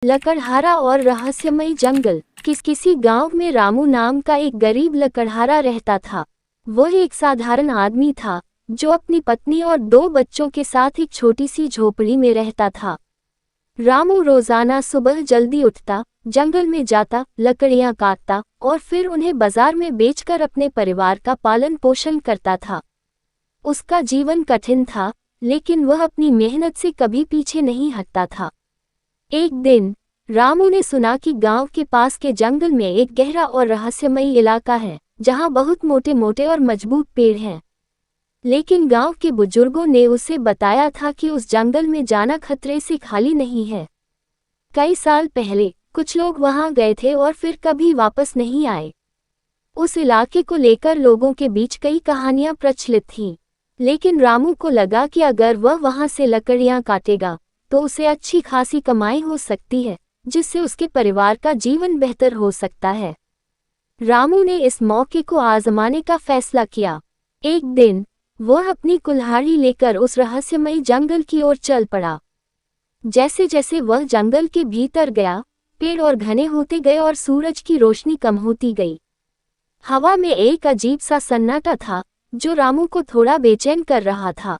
लकड़हारा और रहस्यमय जंगल। किसी गांव में रामू नाम का एक गरीब लकड़हारा रहता था। वह एक साधारण आदमी था जो अपनी पत्नी और 2 बच्चों के साथ एक छोटी सी झोपड़ी में रहता था। रामू रोजाना सुबह जल्दी उठता, जंगल में जाता, लकड़ियां काटता और फिर उन्हें बाजार में बेचकर अपने परिवार का पालन पोषण करता था। उसका जीवन कठिन था, लेकिन वह अपनी मेहनत से कभी पीछे नहीं हटता था। एक दिन रामू ने सुना कि गांव के पास के जंगल में एक गहरा और रहस्यमय इलाका है जहां बहुत मोटे मोटे और मजबूत पेड़ हैं। लेकिन गांव के बुजुर्गों ने उसे बताया था कि उस जंगल में जाना खतरे से खाली नहीं है। कई साल पहले कुछ लोग वहां गए थे और फिर कभी वापस नहीं आए। उस इलाके को लेकर लोगों के बीच कई कहानियां प्रचलित थीं, लेकिन रामू को लगा कि अगर वह वहां से लकड़ियां काटेगा तो उसे अच्छी खासी कमाई हो सकती है, जिससे उसके परिवार का जीवन बेहतर हो सकता है। रामू ने इस मौके को आजमाने का फैसला किया। एक दिन वह अपनी कुल्हाड़ी लेकर उस रहस्यमयी जंगल की ओर चल पड़ा। जैसे जैसे वह जंगल के भीतर गया, पेड़ और घने होते गए और सूरज की रोशनी कम होती गई। हवा में एक अजीब सा सन्नाटा था जो रामू को थोड़ा बेचैन कर रहा था,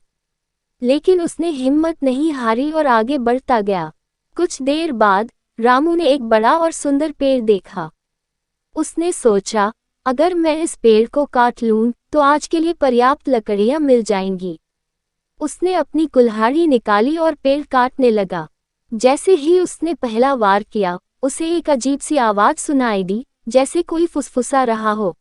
लेकिन उसने हिम्मत नहीं हारी और आगे बढ़ता गया। कुछ देर बाद रामू ने एक बड़ा और सुंदर पेड़ देखा। उसने सोचा, अगर मैं इस पेड़ को काट लूं तो आज के लिए पर्याप्त लकड़ियां मिल जाएंगी। उसने अपनी कुल्हाड़ी निकाली और पेड़ काटने लगा। जैसे ही उसने पहला वार किया, उसे एक अजीब सी आवाज सुनाई दी, जैसे कोई फुसफुसा रहा हो।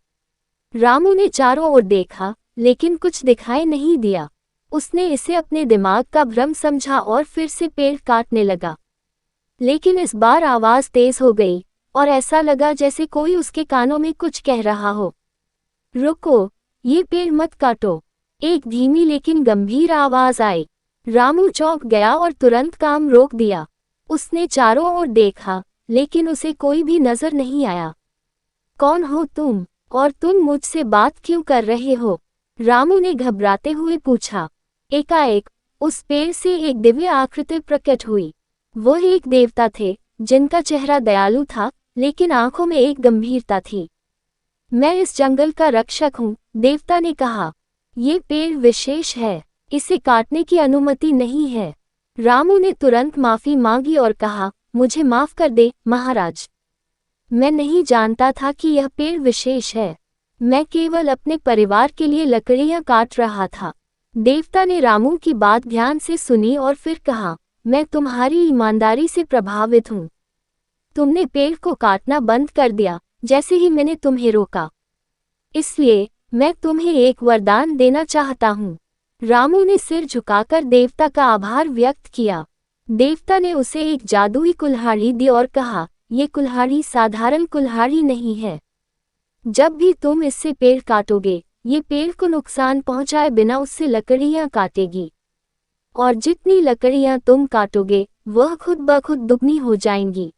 रामू ने चारों ओर देखा, लेकिन कुछ दिखाई नहीं दिया। उसने इसे अपने दिमाग का भ्रम समझा और फिर से पेड़ काटने लगा। लेकिन इस बार आवाज तेज हो गई और ऐसा लगा जैसे कोई उसके कानों में कुछ कह रहा हो। रुको, ये पेड़ मत काटो। एक धीमी लेकिन गंभीर आवाज आई। रामू चौंक गया और तुरंत काम रोक दिया। उसने चारों ओर देखा, लेकिन उसे कोई भी नजर नहीं आया। कौन हो तुम, और तुम मुझसे बात क्यों कर रहे हो? रामू ने घबराते हुए पूछा। एकाएक उस पेड़ से एक दिव्य आकृति प्रकट हुई। वह एक देवता थे जिनका चेहरा दयालु था, लेकिन आंखों में एक गंभीरता थी। मैं इस जंगल का रक्षक हूँ, देवता ने कहा। ये पेड़ विशेष है, इसे काटने की अनुमति नहीं है। रामू ने तुरंत माफी मांगी और कहा, मुझे माफ कर दे महाराज। मैं नहीं जानता था कि यह पेड़ विशेष है। मैं केवल अपने परिवार के लिए लकड़ियां काट रहा था। देवता ने रामू की बात ध्यान से सुनी और फिर कहा, मैं तुम्हारी ईमानदारी से प्रभावित हूँ। तुमने पेड़ को काटना बंद कर दिया जैसे ही मैंने तुम्हें रोका। इसलिए मैं तुम्हें एक वरदान देना चाहता हूँ। रामू ने सिर झुकाकर देवता का आभार व्यक्त किया। देवता ने उसे एक जादुई कुल्हाड़ी दी और कहा, ये कुल्हाड़ी साधारण कुल्हाड़ी नहीं है। जब भी तुम इससे पेड़ काटोगे, ये पेड़ को नुकसान पहुंचाए बिना उससे लकड़ियां काटेगी। और जितनी लकड़ियां तुम काटोगे, वह खुद ब खुद दुगनी हो जाएंगी।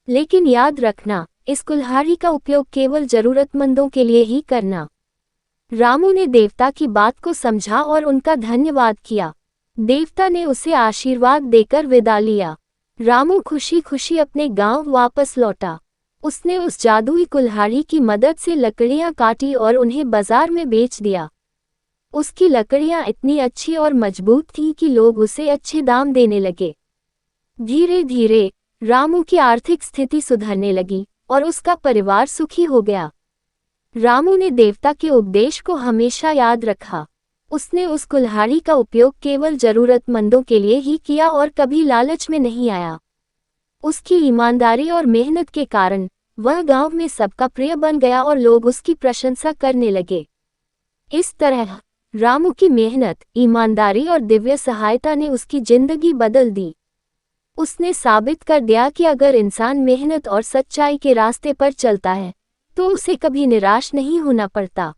लेकिन याद रखना, इस कुल्हाड़ी का उपयोग केवल जरूरतमंदों के लिए ही करना। रामू ने देवता की बात को समझा और उनका धन्यवाद किया। देवता ने उसे आशीर्वाद देकर विदा लिया। रामू खुशी खुशी अपने गांव वापस लौटा। उसने उस जादुई कुल्हाड़ी की मदद से लकड़ियां काटी और उन्हें बाजार में बेच दिया। उसकी लकड़ियां इतनी अच्छी और मजबूत थीं कि लोग उसे अच्छे दाम देने लगे। धीरे धीरे रामू की आर्थिक स्थिति सुधरने लगी और उसका परिवार सुखी हो गया। रामू ने देवता के उपदेश को हमेशा याद रखा। उसने उस कुल्हाड़ी का उपयोग केवल जरूरतमंदों के लिए ही किया और कभी लालच में नहीं आया। उसकी ईमानदारी और मेहनत के कारण वह गांव में सबका प्रिय बन गया और लोग उसकी प्रशंसा करने लगे। इस तरह रामू की मेहनत, ईमानदारी और दिव्य सहायता ने उसकी जिंदगी बदल दी। उसने साबित कर दिया कि अगर इंसान मेहनत और सच्चाई के रास्ते पर चलता है, तो उसे कभी निराश नहीं होना पड़ता।